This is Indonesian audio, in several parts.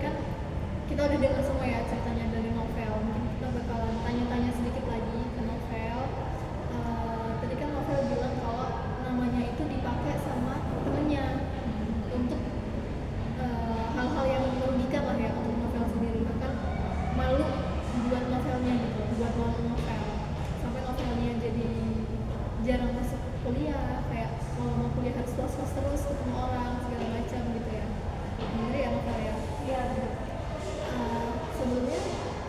kan kita udah dengar semua ya ceritanya dari novel. Mungkin kita bakalan tanya-tanya sedikit lagi ke novel. Tadi kan novel bilang kalau namanya itu dipakai sama temennya untuk hal-hal yang merugikan lah ya untuk novel sendiri. Bahkan malu buat novelnya gitu, buat novel sampai novelnya jadi jarang masuk kuliah, kayak kalau mau kuliah harus los-los terus ketemu orang segala macam gitu ya. Bener ya novel ya? Iya. Sebelumnya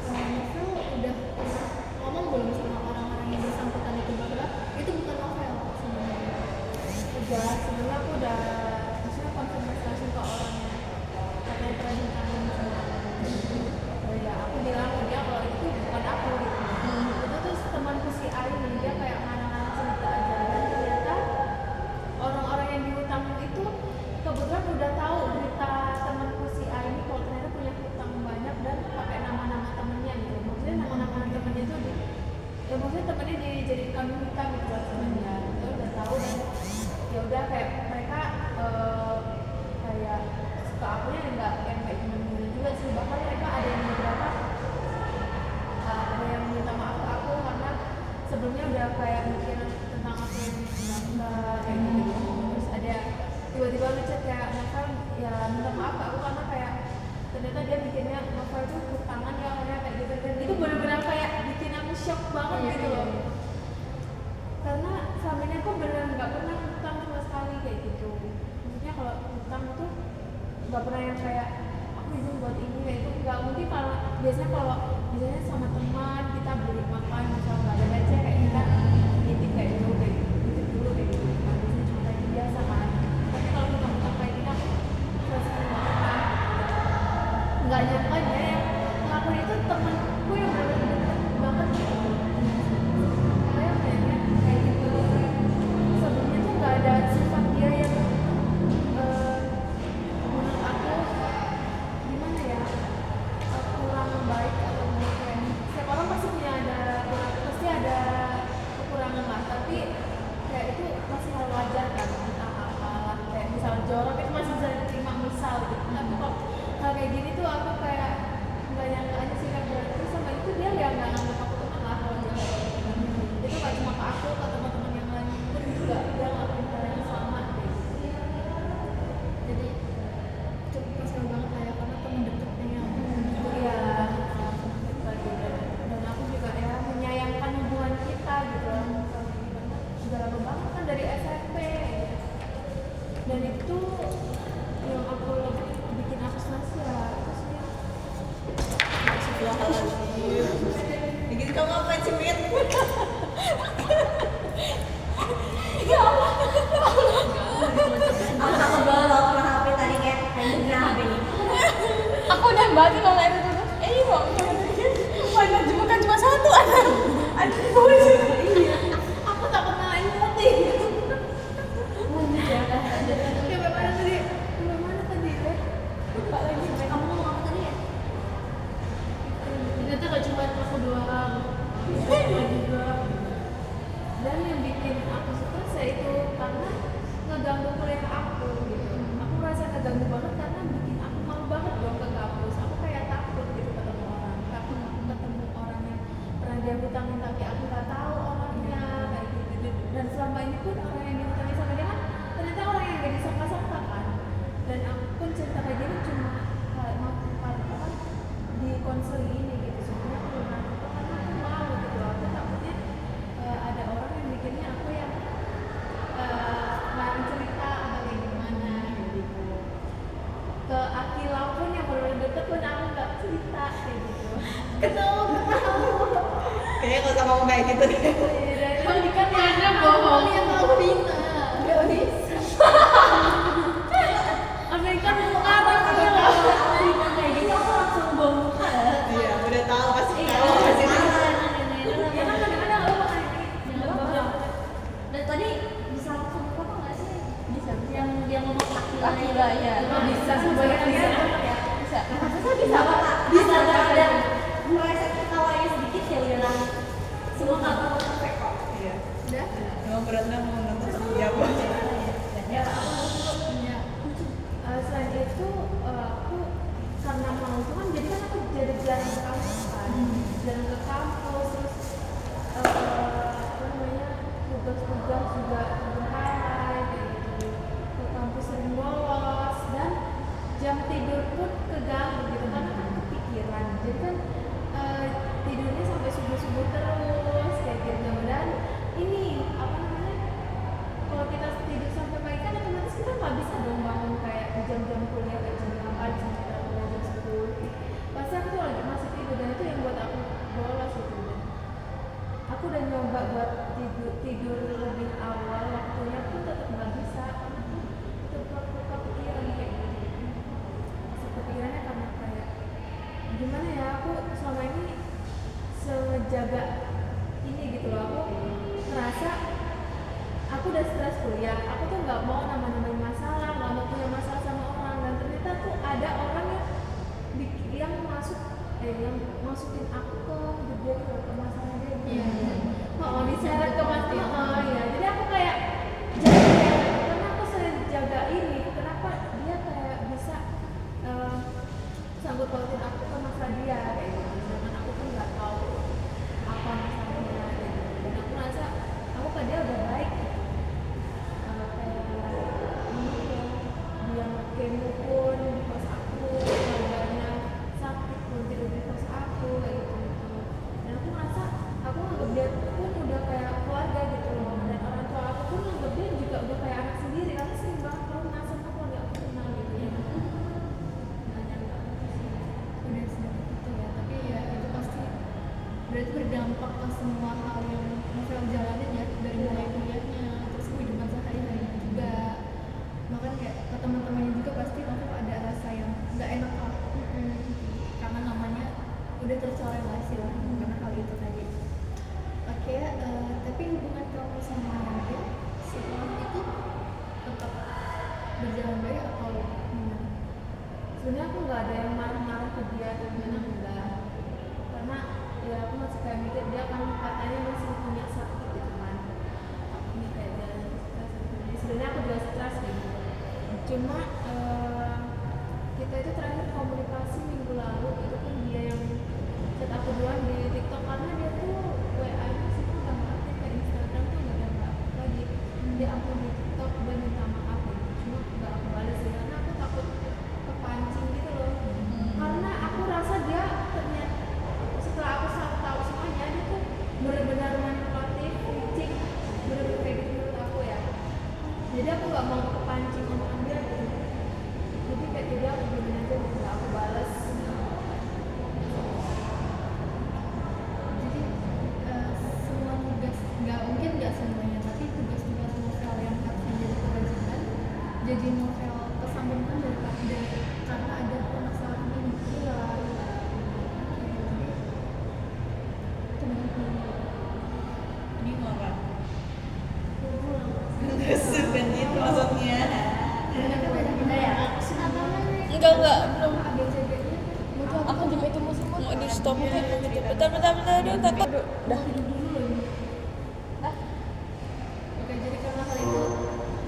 novel udah pernah ngomong belum sama orang-orang yang bersangkutan itu bahwa itu bukan novel sebenarnya? Udah, sebenarnya aku udah maksudnya konfirmasi ke orangnya katanya pernah ditanya sama orang. Ya aku bilang ke dia kalau itu bukan aku gitu. Itu tuh temanku si A ini, dia kayak ngarang-ngarang cerita aja, dan ternyata orang-orang yang dihutang itu kebetulan udah tahu berita temanku si A ini kalau ternyata punya hutang banyak dan pakai nama-nama temennya gitu. Maksudnya nama-nama temennya itu ya maksudnya temennya dijadikan hutang gitu buat temennya. Dia udah tahu dan ya udah kayak mereka kayak suka akunya nggak yang kayak gimana juga sih, bahkan mereka ada yang beberapa ada yang minta maaf ke aku karena sebelumnya udah kayak mikir tentang aku yang enggak kayak gitu. Terus ada tiba-tiba ngechat kayak Novel ya minta maaf ke aku karena kayak ternyata dia bikinnya Novel tuh hutangan ya orangnya kayak gitu, dan itu benar-benar kayak bikin aku shock banget gitu loh. Karena selama ini aku beneran nggak pernah hutang sama sekali kayak gitu. Maksudnya kalau hutang tuh nggak pernah yang kayak aku izin buat ini kayak itu nggak. Mungkin kalau biasanya sama teman kita beli makan misalnya nggak ada budget kayak kita nitip kayak dulu kayak nitip dulu kayak gitu. Nah, biasanya cuma kayak biasa kan. Tapi kalau hutang kayak gini aku terus nggak nyangka dia yang ngelakuin itu temanku yang bener-bener deket banget gitu. Kayak gitu sebelumnya tuh nggak ada sifat dia yang menurut aku gimana ya kurang baik atau mungkin setiap orang pasti ada kekurangan lah, tapi kayak itu masih hal wajar kan, entah apalah kayak misalnya jorok itu masih bisa diterima misal gitu. Tapi kok hal kayak gini tuh aku kayak nggak nyangka aja sih kan, berarti sama itu dia ya nggak nganggap aku teman lah kalau jorok itu nggak cuma ke aku, ke teman-teman yang lain pun juga dia ngelakuin hal yang sama gitu. Jadi cukup kasihan banget lah ya karena temen deketnya yang Iya, dan aku juga ya menyayangkan hubungan kita gitu. Udah lama banget kan dari SMP, dan itu yang aku bikin aku stres ya itu sih. Bikin kamu ngapain sih, Mit? Ya Allah. Aku takut banget loh kena HP tadi kayak kena HP nih. Aku udah banget kalau itu tuh. Ini kok mana bukan cuma satu ada dua sih. Iya. Aku takut malah mati. bagaimana tadi? Bagaimana tadi ya? Lupa lagi. Kamu ngomong apa tadi ya? Ternyata gak cuma aku doang, ada juga. Dan yang bikin aku stres ya itu karena ngeganggu kuliah aku gitu. Aku merasa ngeganggu banget karena bikin aku malu banget dong ke kampus. Aku kayak takut gitu ketemu orang, takut ketemu orang yang pernah dia hutangin tapi aku nggak tahu orangnya kayak gitu. Dan selama ini pun orang yang dihutangin sama dia kan ternyata orang yang gak disangka-sangka kan. Dan aku pun cerita kayak gini cuma apa di konseling ini gitu. Sebenarnya aku belum nangkep karena aku malu gitu. Aku takutnya ada orang yang mikirnya aku yang larang cerita atau kayak gimana gitu. Ke Akila pun yang baru deket pun aku nggak cerita kayak gitu. Ketawa. Kayaknya kalau sama ngomong kayak gitu deh. Dan kan ada bohong. Yang tahu Vina. Gak bisa. Amerika mau ngarang kayak gitu aku langsung bongkar. Iya, udah tahu pasti Iya, tahu pasti tahu. ya kan kadang-kadang lo makan ini Dan tadi bisa langsung apa nggak sih? bisa Yang dia ngomong Akila ya. Oh, Bisa sebenarnya bisa. Bisa. Bisa apa Kak? Bisa ada meleset ketawanya sedikit ya udah lah. Semua kata perfect kok. Iya. Udah? Emang beratnya mau nonton seperti apa? Ya aku punya selain itu aku karena pernah mau, cuman jadi kan aku jadi jarang ke kampus kan, jarang ke kampus, terus apa namanya, tugas-tugas juga berhari kayak gitu, ke kampus sering bolos, dan jam tidur pun keganggu gitu karena kan kepikiran, jadi kan tidurnya sampai subuh-subuh terus kayak gitu. Dan ini apa namanya, kalau kita tidur sampai pagi kan otomatis kita nggak bisa dong bangun kayak di jam-jam kuliah kayak jam 8 jam 9 jam 10. Pasti aku tuh lagi masih tidur, dan itu yang buat aku bolos gitu. Dan aku udah nyoba buat tidur lebih awal waktunya pun tetap nggak bisa, tetap kepikiran kayak gitu. Kepikirannya karena kayak gimana ya, aku selama ini sejaga ini gitu loh, aku ngerasa aku udah stres kuliah, aku tuh nggak mau nambah-nambahin masalah, nggak mau punya masalah sama orang, dan ternyata tuh ada orang yang masukin aku ke hidup dia gitu, ke masalah dia gitu. Oh, diseret ke masalah, ya. Jadi aku kayak jaga, karena aku sering jaga ini, kenapa dia kayak bisa sanggup pautin aku ke masalah dia kayak gitu, sedangkan aku pun nggak tahu apa masalahnya kayak gitu. Dan aku merasa aku ke dia udah baik gitu. Kayak dia kemo pun di kos aku, keluarganya sakit pun tidur di kos aku kayak gitu. Dan aku merasa aku nganggap dia pun udah kayak keluarga gitu loh, dan orang tua aku pun nganggap dia juga udah kayak anak sendiri, karena sering banget kalau sama keluarga aku kenal gitu ya. Udah sedikit itu ya, tapi ya itu pasti berarti berdampak ke semua hal yang novel jalanin ya, dari mulai kuliahnya terus kehidupan sehari-harinya juga. Bahkan kayak ke teman-temannya juga pasti novel ada rasa yang nggak enak lah, karena namanya udah tercoreng lah istilahnya karena hal itu tadi. Oke, tapi hubungan kamu sama dia setelah itu tetap berjalan baik atau gimana? Sebenarnya aku nggak ada yang marah-marah ke dia atau gimana, enggak, karena ya aku masih kayak mikir dia kan katanya masih punya sakit gitu kan, aku nih kayak dia stres gitu. Jadi sebenarnya aku juga stres gitu, cuma kita itu terakhir komunikasi minggu lalu itu kan dia yang chat aku duluan di TikTok, karena dia tuh WA nya sih tuh nggak aktif, kayak Instagram tuh nggak ada aktif lagi, dia aktif di TikTok, dia minta maaf gitu. Cuma nggak aku balas sih karena aku takut kepancing gitu loh, karena aku rasa dia ternyata setelah aku tahu semuanya dia tuh benar-benar manipulatif, licik, benar-benar kayak gitu menurut aku ya. Jadi aku nggak mau kepancing omongan dia gitu, jadi kayak jadi aku gini aja gitu, nggak aku balas. Jadi semua tugas, nggak semuanya, tapi tugas-tugas novel yang harusnya jadi kewajiban jadi novel kesambungkan dari karena ada permasalahan ini. Iya. Bingung apa? Bukan gitu maksudnya. Enggak belum. Aku jam itu mau di stop kan gitu. Bentar dia takut. Dah. Oke, jadi karena hal itu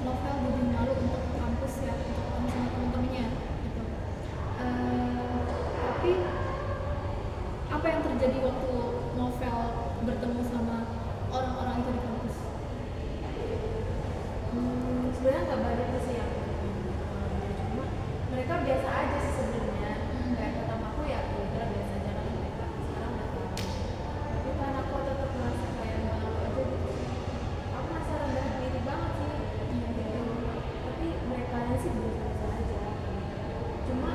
novel jadi malu untuk ke kampus ya, untuk ketemu sama teman-temannya gitu. Tapi apa yang terjadi waktu novel bertemu sama orang-orang itu di kampus? Sebenarnya nggak banyak sih yang cuma mereka biasa aja sih sebenarnya, kayak kata aku ya udah biasa aja kan mereka sekarang udah tahu, tapi kan aku tetap merasa kayak malu aja gitu, aku merasa rendah diri banget sih gitu, tapi mereka sih biasa aja, cuma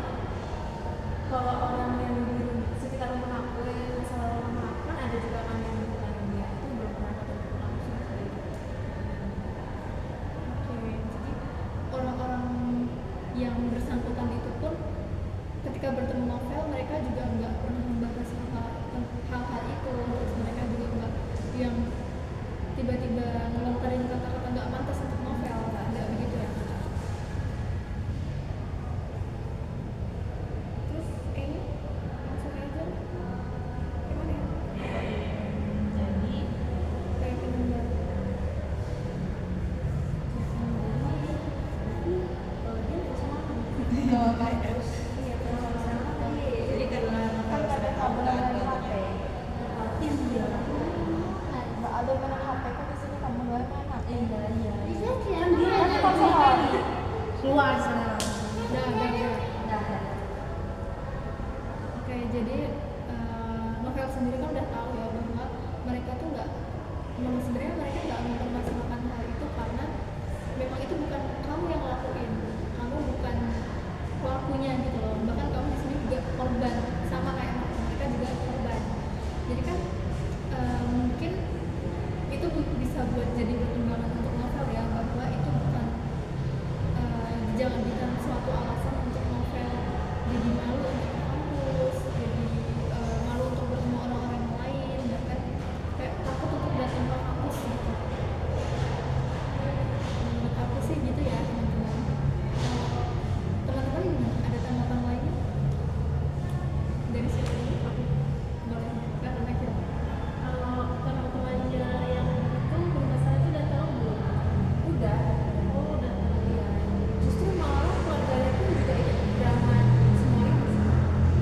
kalau orang yang di sekitar rumah aku yang masalah rumah aku kan ada juga kan yang bukan dia itu belum pernah ketemu langsung kayak gitu. Oke, jadi orang-orang yang bersangkutan itu pun ketika bertemu novel mereka juga nggak pernah membahas hal-hal itu, terus mereka juga nggak yang tiba-tiba ngelontarin kata-kata nggak pantas untuk novel, nggak begitu ya. Terus ini langsung aja gimana ya? Jadi Kayak pendengar. kalau kayak Iya, kalau sama jadi novel sendiri kan udah tahu ya bahwa mereka tuh nggak, sebenarnya mereka nggak mempermasalahkan hal itu karena memang itu bukan kamu yang lakuin, kamu bukan pelakunya gitu loh, bahkan kamu di sini juga korban sama kayak mereka juga korban. Jadi kan mungkin itu bisa buat jadi pertimbangan untuk novel ya, bahwa itu bukan jangan jadikan suatu alasan untuk novel jadi malu untuk ke kampus, jadi malu untuk bertemu orang-orang yang lain, bahkan kayak takut untuk datang ke kampus gitu. Menurut aku sih gitu ya teman-teman. Teman-teman gimana? Ada tanggapan lain dari siapa dulu? Aku boleh buka aja. Kalau teman-temannya yang itu bermasalah itu udah tahu belum? Udah. Oh, udah tahu ya. Justru malah keluarganya pun juga ikut drama semuanya.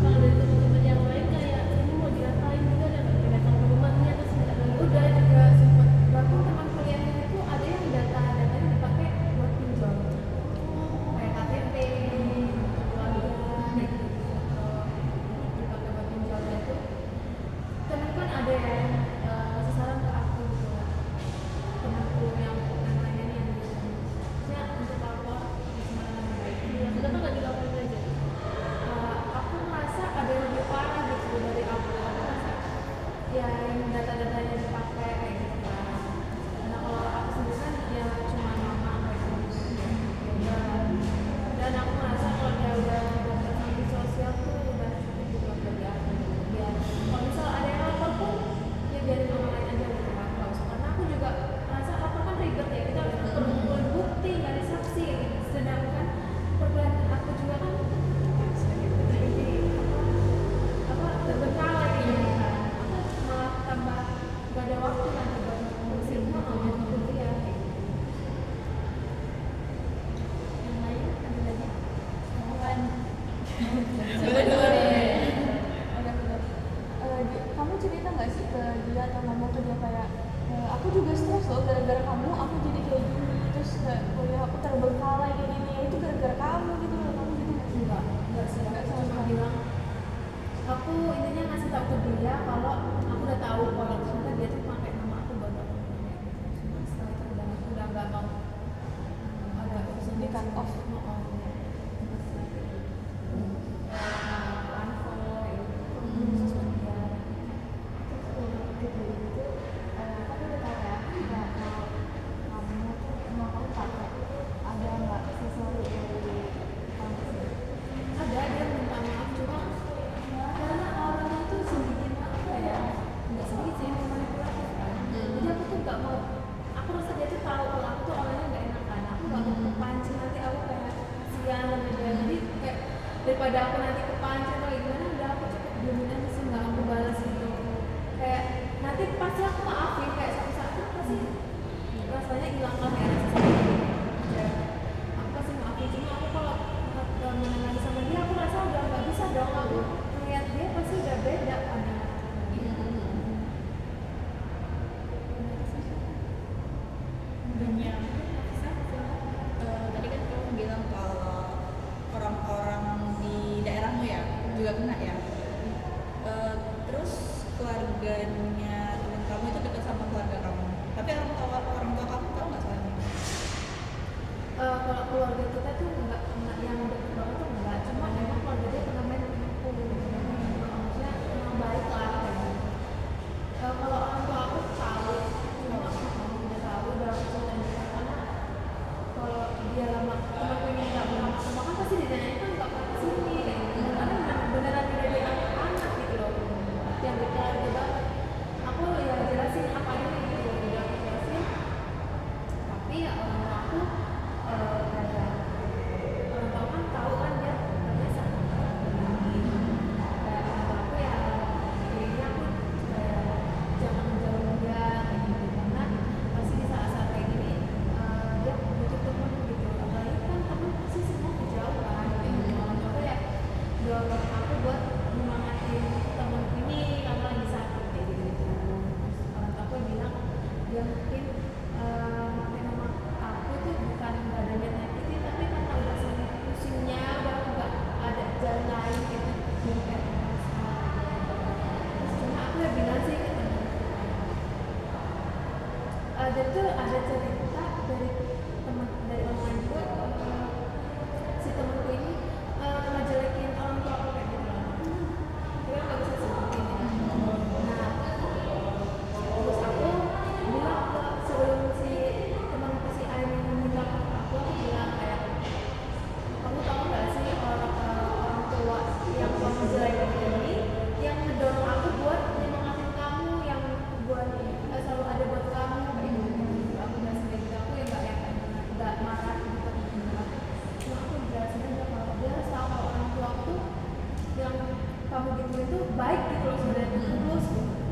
Kalau dari teman-teman yang lain kayak ini mau diapain juga dan datang ke rumahnya terus minta dulu. Udah juga sempat, bahkan teman kuliahnya itu ada yang datanya dipakai buat pinjol, kayak KTP, keluarga, kayak gitu. Dipakai buat pinjolnya itu. Temen kan ada yang ngasih saran ke aku gitu lah. Temanku yang lainnya yang gitu. Maksudnya untuk lapor di mana baik. Iya, kenapa nggak dilakukan aja? Aku merasa ada yang lebih parah gitu dari aku. Aku merasa ya yang data-datanya dipakai kayak gitu kan. Karena kalau aku sendiri kan ya cuma nama kayak gitu. Ya udah. Dan aku merasa kalau dia udah dapat sanksi sosial tuh udah cukup gitu lah bagi aku. Biar kalau misal ada yang lapor pun ya biarin orang lain aja gitu kan. Nggak usah. Karena aku juga merasa lapor kan ribet ya. Kita harus kumpulin bukti, nyari saksi kayak gitu. Sedangkan perkuliahan aku juga kan jadi apa terbengkalai gitu kan. Aku malah tambah gak ada waktu nanti buat ngurusin kuliah kayak gitu. Yang lain ada lagi? Bukan. Udah dulu deh. Kamu cerita nggak sih ke dia atau ngomong ke dia kayak aku juga stres loh gara-gara kamu aku jadi kayak gini, terus kuliah aku terbengkalai kayak gini, ya itu gara-gara kamu gitu loh, kamu gitu nggak sih? Enggak sih, Nggak aku sama cuma sekali. bilang aku intinya ngasih tahu ke dia kalau aku udah tahu kalau ternyata dia tuh pakai nama aku buat aku cuma setelah itu udah nggak mau ada urusan Di cut off. unfollow itu sosmed dia. Tapi udah tahu ya, nggak mau kamu tuh mau kamu pakai ada nggak sesuatu dari kamu sih? Ada dia minta maaf cuma karena orangnya tuh sedikit apa ya, nggak sedikit sih manipulatif kan. Jadi aku tuh nggak mau, aku rasa dia tuh tahu kalau aku tuh orangnya nggak enakan, aku nggak mau kepancing nanti aku kayak sian sama dia. Jadi kayak daripada aku nanti kepancing atau gimana, udah aku cukup diemin aja sih, nggak aku balas gitu. Kayak nanti pasti aku maafin, kayak satu-satu pasti rasanya hilang lah ya rasa sakit gitu. Ya, aku pasti maafin, cuma aku kalau menangani sama dia aku rasa udah nggak bisa dong, aku ngeliat dia pasti udah beda pandangan gitu. Banyak. Tadi kan kamu bilang kalau orang-orang di daerahmu ya juga kena ya. Terus keluarganya teman kamu itu dekat sama keluarga kamu. Tapi orang tua kamu tahu nggak soalnya? Kalau keluarga kita tuh nggak yang deket banget tuh enggak, cuma emang keluarga dia pernah main ke aku, maksudnya emang baik lah kayak gitu. Kalau orang tua aku tahu, cuma aku udah tahu, udah aku ceritain juga karena kalau dia lama temanku ini nggak pernah makan pasti ditanyain kan nggak pernah kesini kayak gitu. Karena beneran udah dia anak gitu loh, yang berkeluarga banget. Aku ya jelasin apa aja gitu, udah aku jelasin. Tapi ya orang tua aku kayak orang tua kan tahu kan dia nggak biasa kayak orang tua aku ya pilihnya aku kayak jangan menjauhin dia kayak gitu karena pasti di saat-saat kayak gini dia butuh teman gitu, apalagi kan teman pasti semua kejauhan kayak gitu. Orang tua aku ya dorong aku buat nyemangatin teman ini karena lagi sakit kayak dan tuh ada cerita dari teman dari online juga, si temanku ini ngejelekin orang tua aku kayak gitu loh. Tapi nggak bisa sebutin ya. Nah, terus aku bilang ke sebelum si temanku si A ini minta ke aku bilang kayak, kamu tahu nggak sih orang tua yang kamu jelekin ini yang ngedorong aku buat nyemangatin kamu, yang buat selalu ada buat kamu kayak gitu. Aku jelasin kayak gitu, aku ya nggak marah gitu. Cuma aku jelasin aja kalau dia harus tahu kalau orang tua aku tuh yang kamu gituin tuh baik gitu loh, sebenarnya tulus gitu.